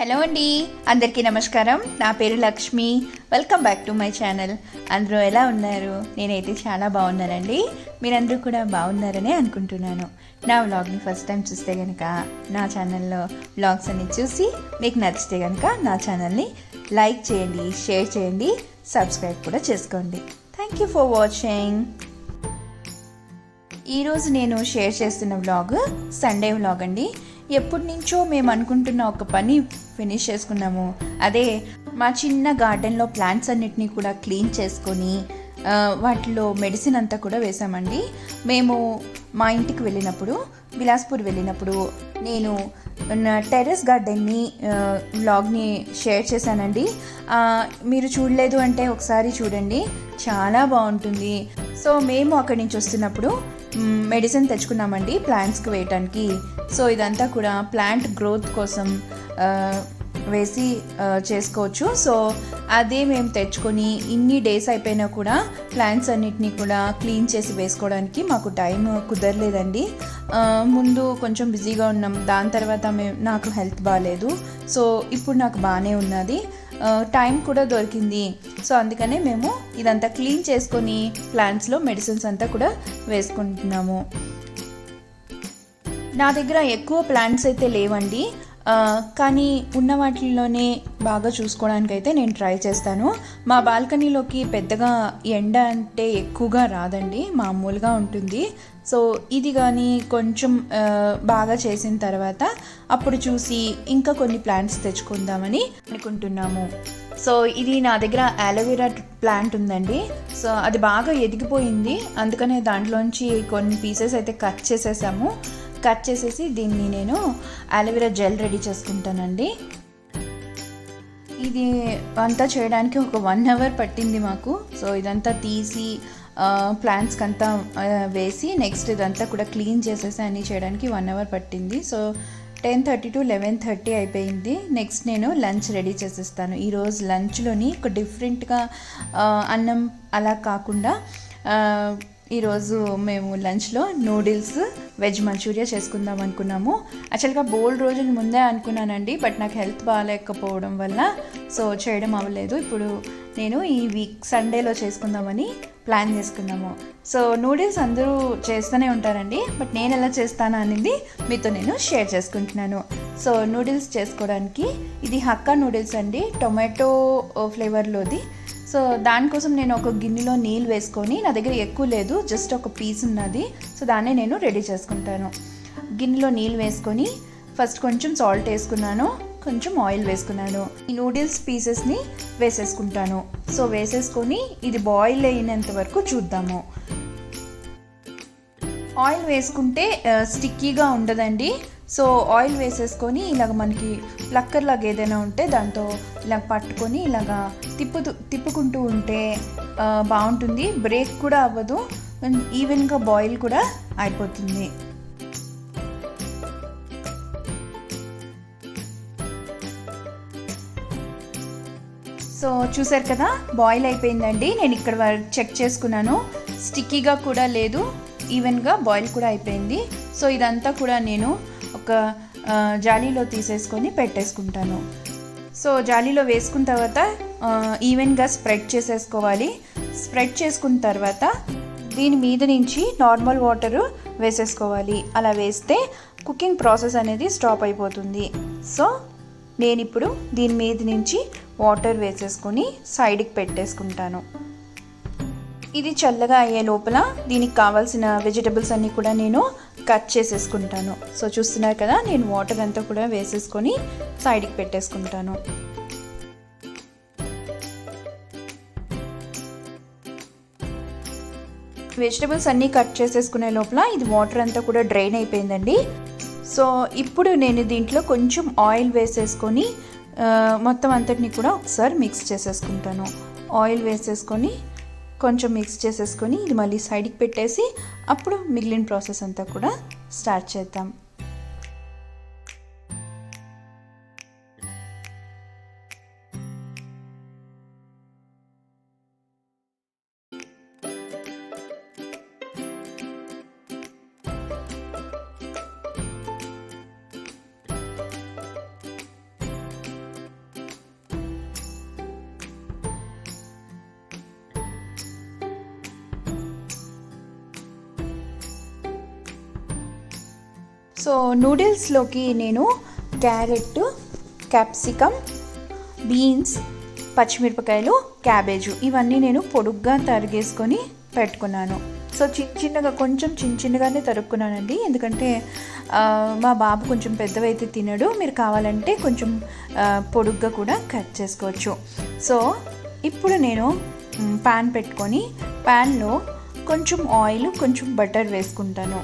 Hello అండి, అందరికీ నమస్కారం. నా పేరు Lakshmi. Welcome back to my channel. అందరూ ఎలా ఉన్నారు? నేనైతే చాలా బాగున్నానండి. మీరందరూ కూడా బాగున్నారనే అనుకుంటున్నాను. నా వ్లాగ్ని ఫస్ట్ టైం చూస్తే కనుక నా ఛానల్లో వ్లాగ్స్ అన్ని చూసి మీకు నచ్చితే కనుక నా ఛానల్ని లైక్ చేయండి, షేర్ చేయండి, సబ్స్క్రైబ్ కూడా చేసుకోండి. Thank you for watching. ఈరోజు నేను షేర్ చేస్తున్న వ్లాగ్ సండే వ్లాగ్ అండి. ఎప్పటి నుంచో మేము అనుకుంటున్న ఒక పని ఫినిష్ చేసుకున్నాము. అదే మా చిన్న గార్డెన్లో ప్లాంట్స్ అన్నిటినీ కూడా క్లీన్ చేసుకొని వాటిలో మెడిసిన్ అంతా కూడా వేసామండి. మేము మా ఇంటికి వెళ్ళినప్పుడు, బిలాస్పూర్ వెళ్ళినప్పుడు నేను టెర్రస్ గార్డెన్ని వ్లాగ్ని షేర్ చేశానండి. మీరు చూడలేదు అంటే ఒకసారి చూడండి, చాలా బాగుంటుంది. సో మేము అక్కడి నుంచి వస్తున్నప్పుడు మెడిసిన్ తెచ్చుకున్నామండి ప్లాంట్స్కి వేయటానికి. సో ఇదంతా కూడా ప్లాంట్ గ్రోత్ కోసం వేసి చేసుకోవచ్చు. సో అదే మేము తెచ్చుకొని ఇన్ని డేస్ అయిపోయినా కూడా ప్లాంట్స్ అన్నిటినీ కూడా క్లీన్ చేసి వేసుకోవడానికి మాకు టైం కుదరలేదండి. ముందు కొంచెం బిజీగా ఉన్నాం, దాని తర్వాత నాకు హెల్త్ బాగాలేదు. సో ఇప్పుడు నాకు బాగానే ఉన్నది, టైం కూడా దొరికింది. సో అందుకనే మేము ఇదంతా క్లీన్ చేసుకొని ప్లాంట్స్లో మెడిసిన్స్ అంతా కూడా వేసుకుంటున్నాము. నా దగ్గర ఎక్కువ ప్లాంట్స్ అయితే లేవండి, కానీ ఉన్న వాటిల్లోనే బాగా చూసుకోవడానికి అయితే నేను ట్రై చేస్తాను. మా బాల్కనీలోకి పెద్దగా ఎండ అంటే ఎక్కువగా రాదండి, మామూలుగా ఉంటుంది. సో ఇది కానీ కొంచెం బాగా చేసిన తర్వాత అప్పుడు చూసి ఇంకా కొన్ని ప్లాంట్స్ తెచ్చుకుందామని అనుకుంటున్నాము. సో ఇది నా దగ్గర అలోవెరా ప్లాంట్ ఉందండి. సో అది బాగా ఎదిగిపోయింది, అందుకనే దాంట్లోంచి కొన్ని పీసెస్ అయితే కట్ చేసేసి దీన్ని నేను అలోవెరా జెల్ రెడీ చేసుకుంటానండి. ఇది అంతా చేయడానికి ఒక 1 అవర్ పట్టింది మాకు. సో ఇదంతా తీసి ప్లాంట్స్కి అంతా వేసి నెక్స్ట్ ఇదంతా కూడా క్లీన్ చేసేసి అన్నీ చేయడానికి 1 అవర్ పట్టింది. సో 10:30 to 11:30 అయిపోయింది. నెక్స్ట్ నేను లంచ్ రెడీ చేసేస్తాను. ఈరోజు లంచ్లోని ఒక డిఫరెంట్గా అన్నం అలా కాకుండా ఈరోజు మేము లంచ్లో నూడిల్స్, వెజ్ మంచూరియా చేసుకుందాం అనుకున్నాము. యాక్చువల్గా బోల్డ్ రోజుల ముందే అనుకున్నానండి, బట్ నాకు హెల్త్ బాగాలేకపోవడం వల్ల సో చేయడం అవ్వలేదు. ఇప్పుడు నేను ఈ వీక్ సండేలో చేసుకుందామని ప్లాన్ చేసుకున్నాము. సో నూడిల్స్ అందరూ చేస్తూనే ఉంటారండి, బట్ నేను ఎలా చేస్తాను అనేది మీతో నేను షేర్ చేసుకుంటున్నాను. సో నూడిల్స్ చేసుకోవడానికి ఇది హక్కా నూడిల్స్ అండి, టొమాటో ఫ్లేవర్లోది. సో దానికోసం నేను ఒక గిన్నెలో నీళ్ళు వేసుకొని, నా దగ్గర ఎక్కువ లేదు, జస్ట్ ఒక పీస్ ఉన్నది, సో దాన్నే నేను రెడీ చేసుకుంటాను. గిన్నెలో నీళ్ళు వేసుకొని ఫస్ట్ కొంచెం సాల్ట్ వేసుకున్నాను, కొంచెం ఆయిల్ వేసుకున్నాను. ఈ నూడిల్స్ పీసెస్ని వేసేసుకుంటాను. సో వేసేసుకొని ఇది బాయిల్ అయినంత వరకు చూద్దాము. ఆయిల్ వేసుకుంటే స్టిక్కీగా ఉండదండి. సో ఆయిల్ వేసేసుకొని ఇలాగ మనకి ప్లక్కర్ లాగా ఏదైనా ఉంటే దాంతో ఇలా పట్టుకొని ఇలాగా తిప్పుకుంటూ ఉంటే బాగుంటుంది. బ్రేక్ కూడా అవ్వదు, ఈవెన్గా బాయిల్ కూడా అయిపోతుంది. సో చూసారు కదా, బాయిల్ అయిపోయిందండి. నేను ఇక్కడ చెక్ చేసుకున్నాను, స్టిక్కీగా కూడా లేదు, ఈవెన్గా బాయిల్ కూడా అయిపోయింది. సో ఇదంతా కూడా నేను ఒక జాలీలో తీసేసుకొని పెట్టేసుకుంటాను. సో జాలీలో వేసుకున్న తర్వాత ఈవెన్గా స్ప్రెడ్ చేసేసుకోవాలి. స్ప్రెడ్ చేసుకున్న తర్వాత దీని మీద నుంచి నార్మల్ వాటరు వేసేసుకోవాలి. అలా వేస్తే కుకింగ్ ప్రాసెస్ అనేది స్టాప్ అయిపోతుంది. సో నేను ఇప్పుడు దీని మీద నుంచి వాటర్ వేసేసుకొని సైడ్కి పెట్టేసుకుంటాను. ఇది చల్లగా అయ్యే లోపల దీనికి కావాల్సిన వెజిటబుల్స్ అన్నీ కూడా నేను కట్ చేసేసుకుంటాను. సో చూస్తున్నారు కదా, నేను వాటర్ అంతా కూడా వేసేసుకొని సైడ్కి పెట్టేసుకుంటాను. వెజిటబుల్స్ అన్నీ కట్ చేసేసుకునే లోపల ఇది వాటర్ అంతా కూడా డ్రైన్ అయిపోయిందండి. సో ఇప్పుడు నేను దీంట్లో కొంచెం ఆయిల్ వేసేసుకొని మొత్తం అంతటిని కూడా ఒకసారి మిక్స్ చేసేసుకుంటాను. ఆయిల్ వేసేసుకొని కొంచెం మిక్స్ చేసేసుకొని ఇది మళ్ళీ సైడ్కి పెట్టేసి అప్పుడు మిగిలిన ప్రాసెస్ అంతా కూడా స్టార్ట్ చేద్దాం. సో నూడిల్స్లోకి నేను క్యారెట్, క్యాప్సికమ్, బీన్స్, పచ్చిమిరపకాయలు, క్యాబేజు ఇవన్నీ నేను పొడుగ్గా తరిగేసుకొని పెట్టుకున్నాను. సో కొంచెం చిన్నగానే తరుక్కున్నానండి, ఎందుకంటే మా బాబు కొంచెం పెద్దవైతే తినడు. మీరు కావాలంటే కొంచెం పొడుగ్గా కూడా కట్ చేసుకోవచ్చు. సో ఇప్పుడు నేను ప్యాన్ పెట్టుకొని ప్యాన్లో కొంచెం ఆయిల్, కొంచెం బటర్ వేసుకుంటాను.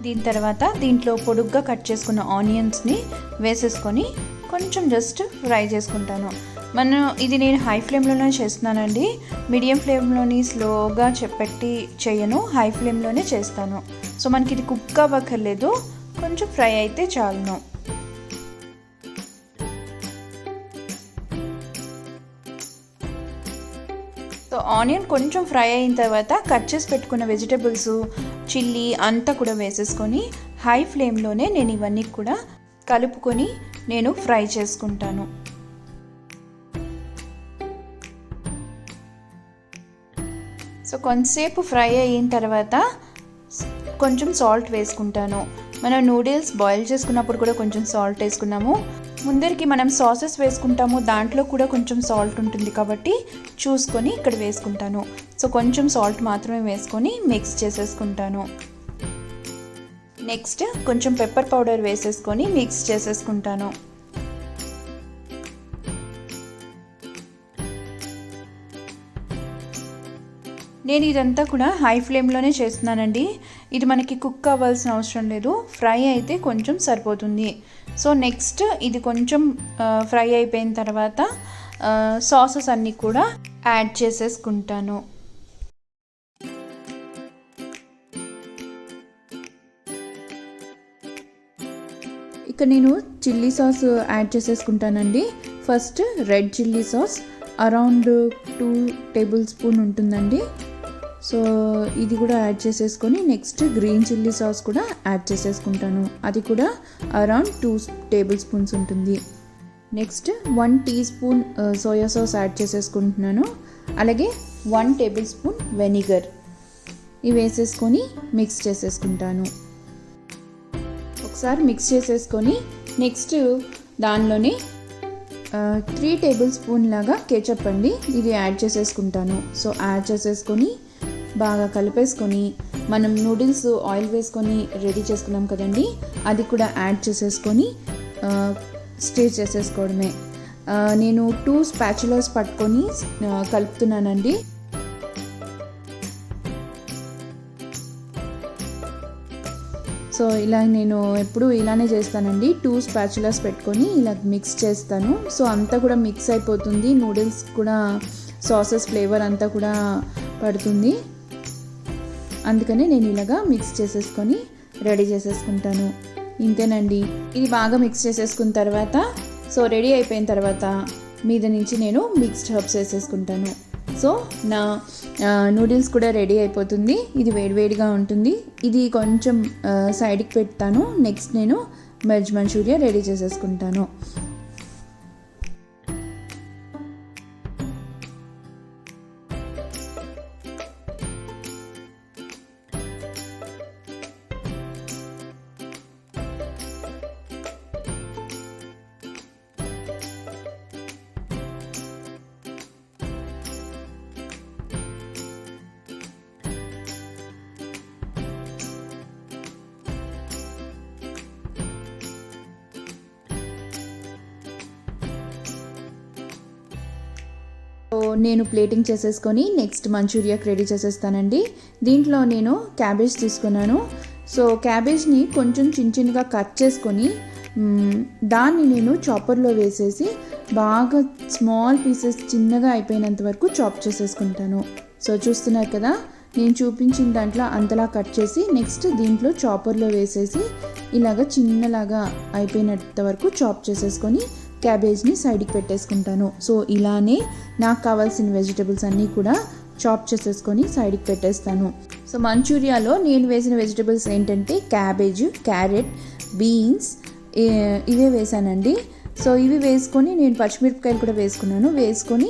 దీని తర్వాత దీంట్లో పొడుగ్గా కట్ చేసుకున్న ఆనియన్స్ని వేసేసుకొని కొంచెం జస్ట్ ఫ్రై చేసుకుంటాను. ఇది నేను హై ఫ్లేమ్లోనే చేస్తున్నానండి, మీడియం ఫ్లేమ్లోని స్లోగా పెట్టి చేయను, హై ఫ్లేమ్లోనే చేస్తాను. సో మనకి ఇది కుక్ అవ్వక్కర్లేదు, కొంచెం ఫ్రై అయితే చాలును. సో ఆనియన్ కొంచెం ఫ్రై అయిన తర్వాత కట్ చేసి పెట్టుకున్న వెజిటేబుల్స్, చిల్లీ అంతా కూడా వేసేసుకొని హై ఫ్లేమ్లోనే నేను ఇవన్నీ కూడా కలుపుకొని నేను ఫ్రై చేసుకుంటాను. సో కొంతసేపు ఫ్రై అయిన తర్వాత కొంచెం సాల్ట్ వేసుకుంటాను. మనం నూడిల్స్ బాయిల్ చేసుకున్నప్పుడు కూడా కొంచెం సాల్ట్ వేసుకున్నాము. ముందరికి మనం సాసెస్ వేసుకుంటాము, దాంట్లో కూడా కొంచెం సాల్ట్ ఉంటుంది కాబట్టి చూసుకొని ఇక్కడ వేసుకుంటాను. సో కొంచెం సాల్ట్ మాత్రమే వేసుకొని మిక్స్ చేసేసుకుంటాను. నెక్స్ట్ కొంచెం పెప్పర్ పౌడర్ వేసేసుకొని మిక్స్ చేసేసుకుంటాను. నేను ఇదంతా కూడా హై ఫ్లేమ్లోనే చేస్తున్నానండి. ఇది మనకి కుక్ అవ్వాల్సిన అవసరం లేదు, ఫ్రై అయితే కొంచెం సరిపోతుంది. సో నెక్స్ట్ ఇది కొంచెం ఫ్రై అయిపోయిన తర్వాత సాసెస్ అన్నీ కూడా యాడ్ చేసేసుకుంటాను. ఇక్కడ నేను చిల్లీ సాస్ యాడ్ చేసేసుకుంటానండి. First red chilli sauce around 2 tablespoon ఉంటుందండి. సో ఇది కూడా యాడ్ చేసేసుకొని నెక్స్ట్ గ్రీన్ చిల్లీ సాస్ కూడా యాడ్ చేసేసుకుంటాను, అది కూడా అరౌండ్ 2 టేబుల్ స్పూన్స్ ఉంటుంది. Next 1 teaspoon soya sauce add చేసేసుకుంటున్నాను. అలాగే 1 టేబుల్ స్పూన్ వెనిగర్ ఇవి వేసేసుకొని మిక్స్ చేసేసుకుంటాను. ఒకసారి మిక్స్ చేసేసుకొని నెక్స్ట్ దానిలోనే 3 టేబుల్ స్పూన్ లాగా కేచప్ అండి, ఇది యాడ్ చేసేసుకుంటాను. సో యాడ్ చేసేసుకొని బాగా కలిపేసుకొని మనం నూడిల్స్ ఆయిల్ వేసుకొని రెడీ చేసుకున్నాం కదండి, అది కూడా యాడ్ చేసేసుకొని స్టిర్ చేసేసుకోవడమే. నేను 2 స్పాచులాస్ పట్టుకొని కలుపుతున్నానండి. సో ఇలా నేను ఎప్పుడు ఇలానే చేస్తానండి, 2 స్పాచులాస్ పెట్టుకొని ఇలా మిక్స్ చేస్తాను. సో అంతా కూడా మిక్స్ అయిపోతుంది, నూడిల్స్ కూడా సాసెస్ ఫ్లేవర్ అంతా కూడా పడుతుంది. అందుకని నేను ఇలాగా మిక్స్ చేసేసుకొని రెడీ చేసేసుకుంటాను. ఇంతేనండి, ఇది బాగా మిక్స్ చేసేసుకున్న తర్వాత సో రెడీ అయిపోయిన తర్వాత మీద నుంచి నేను మిక్స్డ్ హర్బ్స్ వేసేసుకుంటాను. సో నా నూడిల్స్ కూడా రెడీ అయిపోతుంది. ఇది వేడివేడిగా ఉంటుంది, ఇది కొంచెం సైడ్కి పెడతాను. నెక్స్ట్ నేను వెజ్ మంచూరియా రెడీ చేసేసుకుంటాను. నేను ప్లేటింగ్ చేసేసుకొని నెక్స్ట్ మంచూరియాకి రెడీ చేసేస్తానండి. దీంట్లో నేను క్యాబేజ్ తీసుకున్నాను. సో క్యాబేజ్ని కొంచెం చిన్నగా కట్ చేసుకొని దాన్ని నేను చాపర్లో వేసేసి బాగా స్మాల్ పీసెస్ చిన్నగా అయిపోయినంత వరకు చాప్ చేసేసుకుంటాను. సో చూస్తున్నారు కదా, నేను చూపించిన దాంట్లో అంతలా కట్ చేసి నెక్స్ట్ దీంట్లో చాపర్లో వేసేసి ఇలాగ చిన్నలాగా అయిపోయినంత వరకు చాప్ చేసేసుకొని క్యాబేజ్ని సైడ్కి పెట్టేసుకుంటాను. సో ఇలానే నాకు కావాల్సిన వెజిటబుల్స్ అన్నీ కూడా చాప్ చేసేసుకొని సైడ్కి పెట్టేస్తాను. సో మంచూరియాలో నేను వేసిన వెజిటబుల్స్ ఏంటంటే క్యాబేజ్, క్యారెట్, బీన్స్ ఇవే వేసానండి. సో ఇవి వేసుకొని నేను పచ్చిమిరపకాయలు కూడా వేసుకున్నాను. వేసుకొని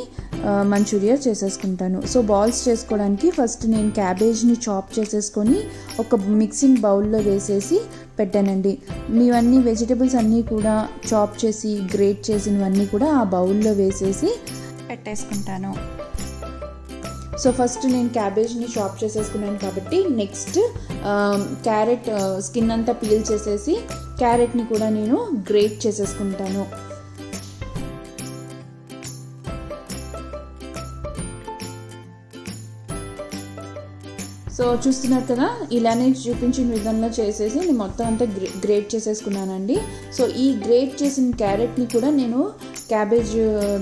మంచూరియా చేసేసుకుంటాను. సో బాల్స్ చేసుకోవడానికి ఫస్ట్ నేను క్యాబేజ్ని చాప్ చేసేసుకొని ఒక మిక్సింగ్ బౌల్లో వేసేసి పెట్టానండి. మీవన్నీ వెజిటబుల్స్ అన్నీ కూడా చాప్ చేసి గ్రేట్ చేసినవన్నీ కూడా ఆ బౌల్లో వేసేసి పెట్టేసుకుంటాను. సో ఫస్ట్ నేను క్యాబేజ్ని చాప్ చేసేసుకున్నాను కాబట్టి నెక్స్ట్ క్యారెట్ స్కిన్ అంతా పీల్ చేసేసి క్యారెట్ని కూడా నేను గ్రేట్ చేసేసుకుంటాను. సో చూస్తున్నారు కదా, ఇలానే చూపించిన విధంగా చేసేసి నేను మొత్తం అంతా గ్రేట్ చేసేసుకున్నానండి. సో ఈ గ్రేట్ చేసిన క్యారెట్ని కూడా నేను క్యాబేజ్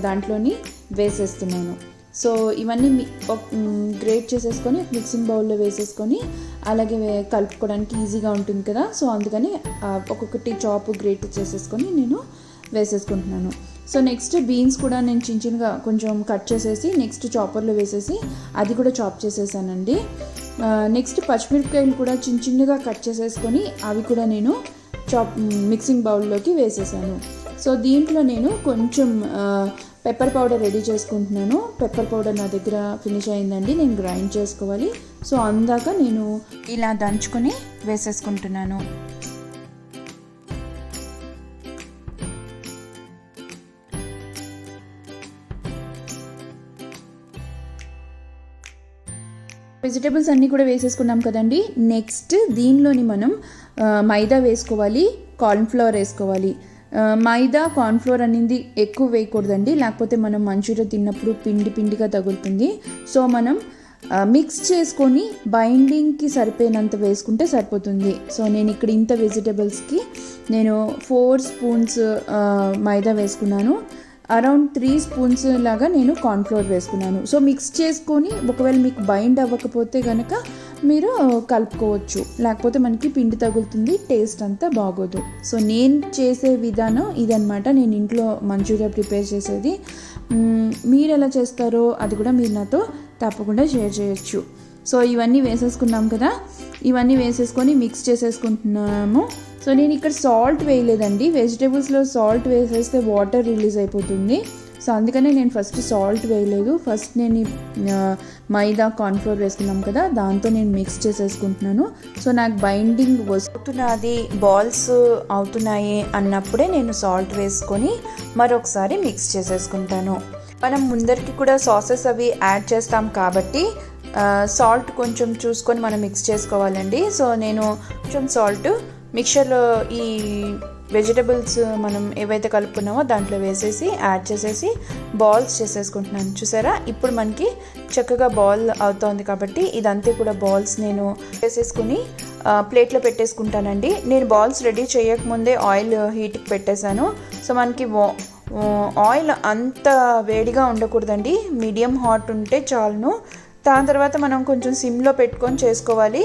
దాంట్లోని వేసేస్తున్నాను. సో ఇవన్నీ గ్రేట్ చేసేసుకొని మిక్సింగ్ బౌల్లో వేసేసుకొని అలాగే కలుపుకోవడానికి ఈజీగా ఉంటుంది కదా. సో అందుకని ఒక్కొక్కటి చాప్ గ్రేట్ చేసేసుకొని నేను వేసేసుకుంటున్నాను. సో నెక్స్ట్ బీన్స్ కూడా నేను చిన్న చిన్నగా కొంచెం కట్ చేసేసి నెక్స్ట్ చాపర్లో వేసేసి అది కూడా చాప్ చేసేసానండి. నెక్స్ట్ పచ్చిమిరపకాయలు కూడా చిన్న చిన్నగా కట్ చేసేసుకొని అవి కూడా నేను మిక్సింగ్ బౌల్లోకి వేసేసాను. సో దీంట్లో నేను కొంచెం పెప్పర్ పౌడర్ రెడీ చేసుకుంటున్నాను. పెప్పర్ పౌడర్ నా దగ్గర ఫినిష్ అయిందండి, నేను గ్రైండ్ చేసుకోవాలి. సో అందాక నేను ఇలా దంచుకొని వేసేసుకుంటున్నాను. వెజిటేబుల్స్ అన్నీ కూడా వేసేసుకున్నాం కదండి. నెక్స్ట్ దీనిలోని మనం మైదా వేసుకోవాలి, కార్న్ఫ్లవర్ వేసుకోవాలి. మైదా కార్న్ఫ్లవర్ అనేది ఎక్కువ వేయకూడదండి, లేకపోతే మనం మంచూరియా తిన్నప్పుడు పిండి పిండిగా తగులుతుంది. సో మనం మిక్స్ చేసుకొని బైండింగ్కి సరిపోయినంత వేసుకుంటే సరిపోతుంది. సో నేను ఇక్కడ ఇంత వెజిటేబుల్స్కి నేను 4 స్పూన్స్ మైదా వేసుకున్నాను. అరౌండ్ 3 స్పూన్స్ లాగా నేను కార్న్ఫ్లోర్ వేసుకున్నాను. సో మిక్స్ చేసుకొని ఒకవేళ మీకు బైండ్ అవ్వకపోతే కనుక మీరు కలుపుకోవచ్చు, లేకపోతే మనకి పిండి తగులుతుంది, టేస్ట్ అంతా బాగోదు. సో నేను చేసే విధానం ఇదనమాట, నేను ఇంట్లో మంచూరియా ప్రిపేర్ చేసేది. మీరు ఎలా చేస్తారో అది కూడా మీరు నాతో తప్పకుండా షేర్ చేయొచ్చు. సో ఇవన్నీ వేసేసుకున్నాం కదా, ఇవన్నీ వేసేసుకొని మిక్స్ చేసేసుకుంటున్నాము. సో నేను ఇక్కడ సాల్ట్ వేయలేదండి, వెజిటేబుల్స్లో సాల్ట్ వేసేస్తే వాటర్ రిలీజ్ అయిపోతుంది. సో అందుకనే నేను ఫస్ట్ సాల్ట్ వేయలేదు. ఫస్ట్ నేను మైదా కార్న్ఫ్లోర్ వేసుకున్నాం కదా, దాంతో నేను మిక్స్ చేసేసుకుంటున్నాను. సో నాకు బైండింగ్ వస్తున్నది, బాల్స్ అవుతున్నాయి అన్నప్పుడే నేను సాల్ట్ వేసుకొని మరొకసారి మిక్స్ చేసేసుకుంటాను. మనం ముందరికి కూడా సాసెస్ అవి యాడ్ చేస్తాం కాబట్టి సాల్ట్ కొంచెం చూసుకొని మనం మిక్స్ చేసుకోవాలండి. సో నేను కొంచెం సాల్ట్ మిక్చర్లో ఈ వెజిటబుల్స్ మనం ఏవైతే కలుపుకున్నామో దాంట్లో వేసేసి యాడ్ చేసేసి బాల్స్ చేసేసుకుంటున్నాను. చూసారా, ఇప్పుడు మనకి చక్కగా బాల్ అవుతోంది కాబట్టి ఇదంతా కూడా బాల్స్ నేను వేసేసుకుని ప్లేట్లో పెట్టేసుకుంటానండి. నేను బాల్స్ రెడీ చేయకముందే ఆయిల్ హీట్కి పెట్టేశాను. సో మనకి ఆయిల్ అంత వేడిగా ఉండకూడదండి, మీడియం హాట్ ఉంటే చాలును. దాని తర్వాత మనం కొంచెం సిమ్లో పెట్టుకొని చేసుకోవాలి,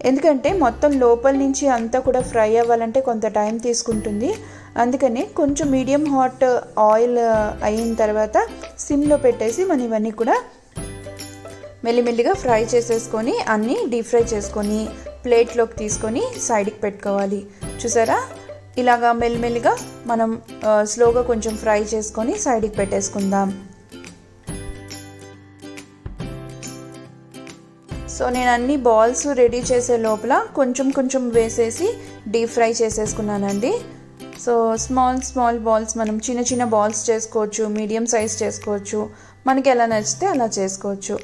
ఎందుకంటే మొత్తం లోపల నుంచి అంతా కూడా ఫ్రై అవ్వాలంటే కొంత టైం తీసుకుంటుంది. అందుకని కొంచెం మీడియం హాట్ ఆయిల్ అయిన తర్వాత సిమ్లో పెట్టేసి మనం ఇవన్నీ కూడా మెల్లిమెల్లిగా ఫ్రై చేసేసుకొని అన్నీ డీప్ ఫ్రై చేసుకొని ప్లేట్లోకి తీసుకొని సైడ్కి పెట్టుకోవాలి. చూసారా, ఇలాగా మెల్లిమెల్లిగా మనం స్లోగా కొంచెం ఫ్రై చేసుకొని సైడ్కి పెట్టేసుకుందాం. సో నేను అన్ని బాల్స్ రెడీ చేసే లోపల కొంచెం కొంచెం వేసేసి డీప్ ఫ్రై చేసేసుకున్నానండి. సో స్మాల్ బాల్స్ మనం చిన్న చిన్న బాల్స్ చేసుకోవచ్చు, మీడియం సైజ్ చేసుకోవచ్చు, మనకి ఎలా నచ్చితే అలా చేసుకోవచ్చు.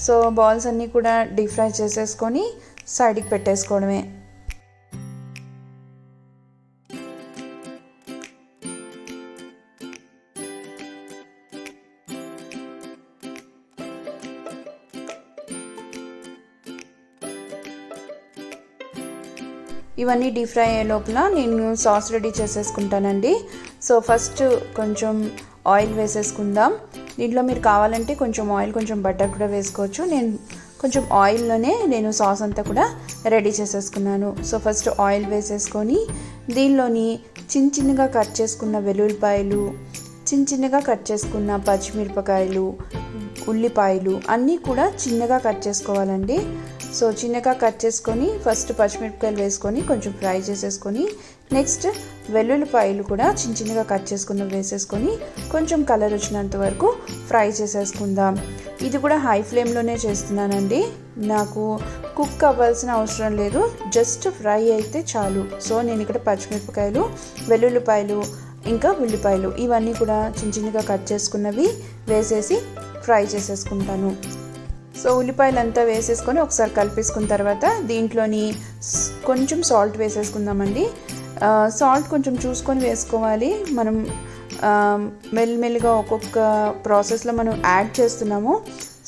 సో బాల్స్ అన్నీ కూడా డీప్ ఫ్రై చేసేసుకొని సైడ్కి పెట్టేసుకోవడమే. ఇవన్నీ డీప్ ఫ్రై అయ్యే లోపల నేను సాస్ రెడీ చేసేసుకుంటానండి. సో ఫస్ట్ కొంచెం ఆయిల్ వేసేసుకుందాం. దీంట్లో మీరు కావాలంటే కొంచెం ఆయిల్ కొంచెం బటర్ కూడా వేసుకోవచ్చు. నేను కొంచెం ఆయిల్లోనే నేను సాస్ అంతా కూడా రెడీ చేసేసుకున్నాను. సో ఫస్ట్ ఆయిల్ వేసేసుకొని దీనిలోని చిన్న చిన్నగా కట్ చేసుకున్న వెల్లుల్లిపాయలు, చిన్న చిన్నగా కట్ చేసుకున్న పచ్చిమిరపకాయలు, ఉల్లిపాయలు అన్నీ కూడా చిన్నగా కట్ చేసుకోవాలండి. సో చిన్నగా కట్ చేసుకొని ఫస్ట్ పచ్చిమిరపకాయలు వేసుకొని కొంచెం ఫ్రై చేసేసుకొని నెక్స్ట్ వెల్లుల్లిపాయలు కూడా చిన్న చిన్నగా కట్ చేసుకుని వేసేసుకొని కొంచెం కలర్ వచ్చినంత వరకు ఫ్రై చేసేసుకుందాం. ఇది కూడా హై ఫ్లేమ్లోనే చేస్తున్నానండి, నాకు కుక్ అవ్వాల్సిన అవసరం లేదు, జస్ట్ ఫ్రై అయితే చాలు. సో నేను ఇక్కడ పచ్చిమిరపకాయలు, వెల్లుల్లిపాయలు, ఇంకా ఉల్లిపాయలు ఇవన్నీ కూడా చిన్న చిన్నగా కట్ చేసుకున్నవి వేసేసి ఫ్రై చేసేసుకుంటాను. సో ఉల్లిపాయలు అంతా వేసేసుకొని ఒకసారి కలిపేసుకున్న తర్వాత దీంట్లోని కొంచెం సాల్ట్ వేసేసుకుందామండి. సాల్ట్ కొంచెం చూసుకొని వేసుకోవాలి, మనం మెల్లిమెల్లిగా ఒక్కొక్క ప్రాసెస్లో మనం యాడ్ చేస్తున్నాము.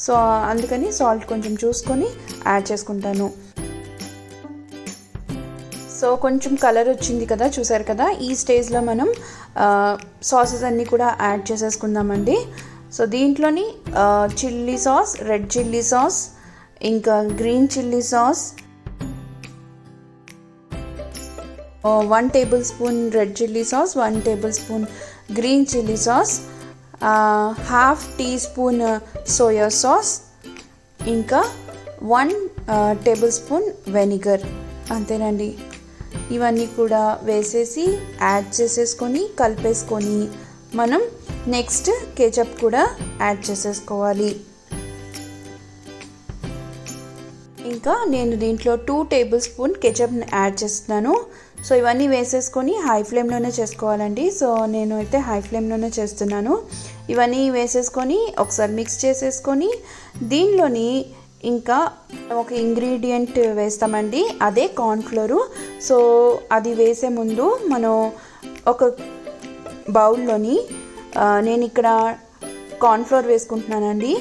సో అందుకని సాల్ట్ కొంచెం చూసుకొని యాడ్ చేసుకుంటాను. సో కొంచెం కలర్ వచ్చింది కదా, చూసారు కదా, ఈ స్టేజ్లో మనం సాసెస్ అన్నీ కూడా యాడ్ చేసేసుకుందామండి. సో దీంట్లోని chilli sauce, red chilli sauce, ఇంకా green chilli sauce, 1 tablespoon red chilli sauce, 1 tablespoon green chilli sauce, 1/2 teaspoon soya sauce, ఇంకా 1 టేబుల్ స్పూన్ వెనిగర్. అంతేనండి, ఇవన్నీ కూడా వేసేసి యాడ్ చేసేసుకొని కలిపేసుకొని మనం నెక్స్ట్ కేచప్ కూడా యాడ్ చేసేసుకోవాలి. ఇంకా నేను దీంట్లో 2 టేబుల్ స్పూన్ కేచప్ని యాడ్ చేస్తున్నాను. సో ఇవన్నీ వేసేసుకొని హై ఫ్లేమ్లోనే చేసుకోవాలండి. సో నేను అయితే హై ఫ్లేమ్లోనే చేస్తున్నాను. ఇవన్నీ వేసేసుకొని ఒకసారి మిక్స్ చేసేసుకొని దీనిలోని ఇంకా ఒక ఇంగ్రీడియంట్ వేస్తామండి, అదే కార్న్ఫ్లోరు. సో అది వేసే ముందు మనం ఒక బౌల్లోని నేను ఇక్కడ కార్న్ఫ్లోర్ వేసుకుంటున్నానండి.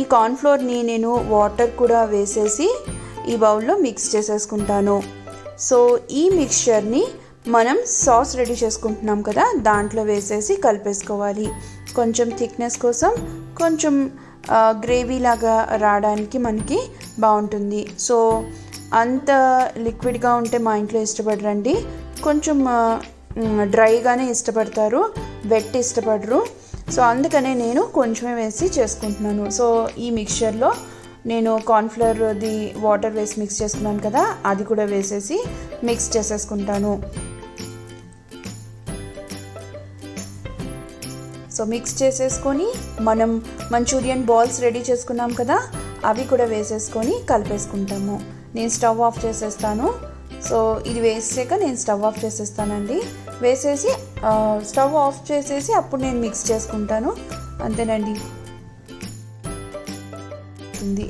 ఈ కార్న్ఫ్లోర్ని నేను వాటర్ కూడా వేసేసి ఈ బౌల్లో మిక్స్ చేసేసుకుంటాను. సో ఈ మిక్స్చర్ని మనం సాస్ రెడీ చేసుకుంటున్నాం కదా, దాంట్లో వేసేసి కలిపేసుకోవాలి. కొంచెం థిక్నెస్ కోసం, కొంచెం గ్రేవీ లాగా రావడానికి మనకి బాగుంటుంది. సో అంత లిక్విడ్గా ఉంటే మా ఇంట్లో ఇష్టపడరండి, కొంచెం డ్రైగానే ఇష్టపడతారు, వెట్ ఇష్టపడరు. సో అందుకనే నేను కొంచెమే వేసి చేసుకుంటున్నాను. సో ఈ మిక్స్చర్లో నేను కార్న్ఫ్లవర్ది వాటర్ వేసి మిక్స్ చేసుకున్నాను కదా, అది కూడా వేసేసి మిక్స్ చేసేసుకుంటాను. సో మిక్స్ చేసేసుకొని మనం మంచూరియన్ బాల్స్ రెడీ చేసుకున్నాం కదా, అవి కూడా వేసేసుకొని కలిపేసుకుంటాము. నేను స్టవ్ ఆఫ్ చేసేస్తాను. సో ఇది వేసాక నేను స్టవ్ ఆఫ్ చేసేస్తానండి. వేసేసి స్టవ్ ఆఫ్ చేసేసి అప్పుడు నేను మిక్స్ చేసుకుంటాను. అంతేనండి.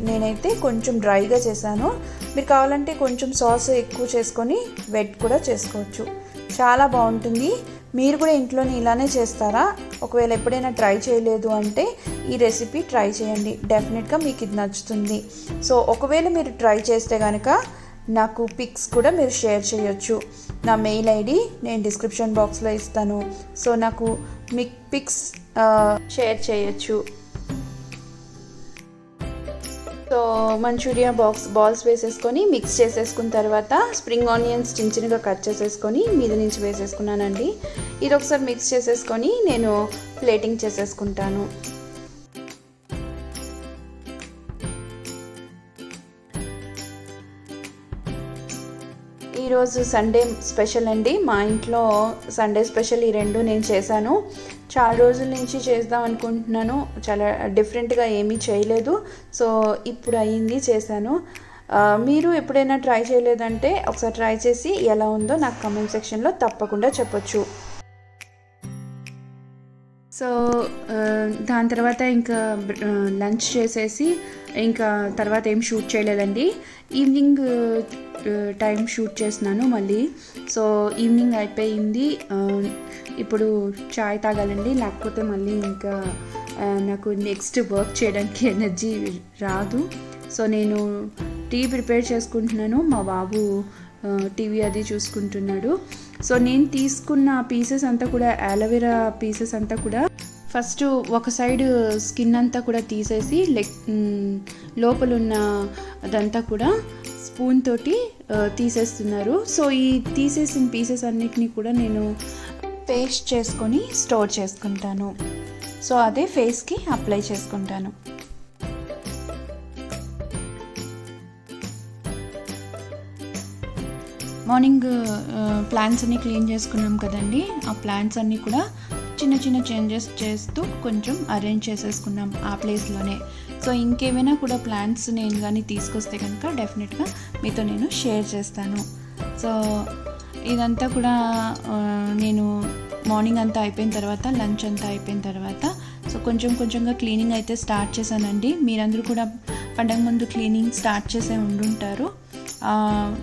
నేనైతే కొంచెం డ్రైగా చేశాను, మీరు కావాలంటే కొంచెం సాస్ ఎక్కువ చేసుకొని వెట్ కూడా చేసుకోవచ్చు, చాలా బాగుంటుంది. మీరు కూడా ఇంట్లోనే ఇలానే చేస్తారా? ఒకవేళ ఎప్పుడైనా ట్రై చేయలేదు అంటే ఈ రెసిపీ ట్రై చేయండి, డెఫినెట్గా మీకు ఇది నచ్చుతుంది. సో ఒకవేళ మీరు ట్రై చేస్తే కనుక నాకు పిక్స్ కూడా మీరు షేర్ చేయొచ్చు. నా మెయిల్ ఐడి నేను డిస్క్రిప్షన్ బాక్స్లో ఇస్తాను. సో నాకు మీ పిక్స్ షేర్ చేయొచ్చు. సో మంచూరియా బాల్స్ వేసేసుకొని మిక్స్ చేసేసుకున్న తర్వాత స్ప్రింగ్ ఆనియన్స్ చిన్న చిన్నగా కట్ చేసేసుకొని మీద నుంచి వేసేసుకున్నానండి. ఇది ఒకసారి మిక్స్ చేసేసుకొని నేను ప్లేటింగ్ చేసేసుకుంటాను. ఈరోజు సండే స్పెషల్ అండి, మా ఇంట్లో సండే స్పెషల్ ఈ రెండు నేను చేశాను. చాలా రోజుల నుంచి చేద్దాం అనుకుంటున్నాను, చాలా డిఫరెంట్గా ఏమీ చేయలేదు. సో ఇప్పుడు అయ్యింది, చేశాను. మీరు ఎప్పుడైనా ట్రై చేయలేదంటే ఒకసారి ట్రై చేసి ఎలా ఉందో నాకు కామెంట్ సెక్షన్లో తప్పకుండా చెప్పొచ్చు. సో దాని తర్వాత ఇంకా లంచ్ చేసేసి ఇంకా తర్వాత ఏం షూట్ చేయలేదండి. ఈవినింగ్ టైం షూట్ చేస్తున్నాను మళ్ళీ. సో ఈవినింగ్ అయిపోయింది, ఇప్పుడు చాయ్ తాగాలండి, లేకపోతే మళ్ళీ ఇంకా నాకు నెక్స్ట్ వర్క్ చేయడానికి ఎనర్జీ రాదు. సో నేను టీ ప్రిపేర్ చేసుకుంటున్నాను, మా బాబు టీవీ అది చూసుకుంటున్నాడు. సో నేను తీసుకున్న పీసెస్ అంతా కూడా అలోవెరా పీసెస్ అంతా కూడా ఫస్ట్ ఒక సైడ్ స్కిన్ అంతా కూడా తీసేసి లోపల ఉన్న అదంతా కూడా స్పూన్ తోటి తీసేస్తున్నారు. సో ఈ తీసేసిన పీసెస్ అన్నిటినీ కూడా నేను పేస్ట్ చేసుకొని స్టోర్ చేసుకుంటాను. సో అదే ఫేస్కి అప్లై చేసుకుంటాను. మార్నింగ్ ప్లాంట్స్ అన్నీ క్లీన్ చేసుకున్నాం కదండి, ఆ ప్లాంట్స్ అన్నీ కూడా చిన్న చిన్న చేంజెస్ చేస్తూ కొంచెం అరేంజ్ చేసేసుకున్నాం ఆ ప్లేస్లోనే. సో ఇంకేమైనా కూడా ప్లాంట్స్ నేను కానీ తీసుకొస్తే కనుక డెఫినెట్గా మీతో నేను షేర్ చేస్తాను. సో ఇదంతా కూడా నేను మార్నింగ్ అంతా అయిపోయిన తర్వాత, లంచ్ అంతా అయిపోయిన తర్వాత సో కొంచెం కొంచెంగా క్లీనింగ్ అయితే స్టార్ట్ చేశానండి. మీరందరూ కూడా పండగ ముందు క్లీనింగ్ స్టార్ట్ చేసే ఉండుంటారు.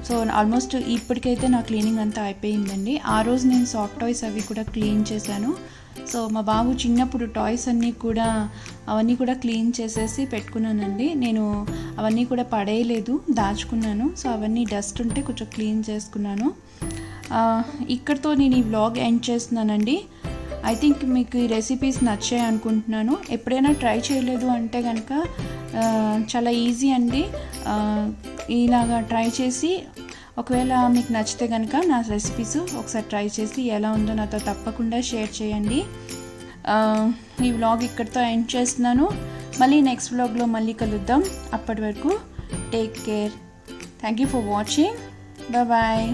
సో ఆల్మోస్ట్ ఇప్పటికైతే నా క్లీనింగ్ అంతా అయిపోయిందండి. ఆ రోజు నేను సాఫ్ట్ టాయ్స్ అవి కూడా క్లీన్ చేశాను. సో మా బాబు చిన్నప్పుడు టాయ్స్ అన్నీ కూడా అవన్నీ కూడా క్లీన్ చేసేసి పెట్టుకున్నానండి. నేను అవన్నీ కూడా పడేయలేదు, దాచుకున్నాను. సో అవన్నీ డస్ట్ ఉంటే కొంచెం క్లీన్ చేసుకున్నాను. ఇక్కడితో నేను ఈ వ్లాగ్ ఎండ్ చేస్తున్నానండి. ఐ థింక్ మీకు ఈ రెసిపీస్ నచ్చాయి అనుకుంటున్నాను. ఎప్పుడైనా ట్రై చేయలేదు అంటే కనుక చాలా ఈజీ అండి. ఇలాగా ట్రై చేసి ఒకవేళ మీకు నచ్చితే కనుక నా రెసిపీస్ ఒకసారి ట్రై చేసి ఎలా ఉందో నాతో తప్పకుండా షేర్ చేయండి. ఈ వ్లాగ్ ఇక్కడితో ఎండ్ చేస్తున్నాను. మళ్ళీ నెక్స్ట్ వ్లాగ్లో మళ్ళీ కలుద్దాం. అప్పటి వరకు take care. Thank you for watching. Bye.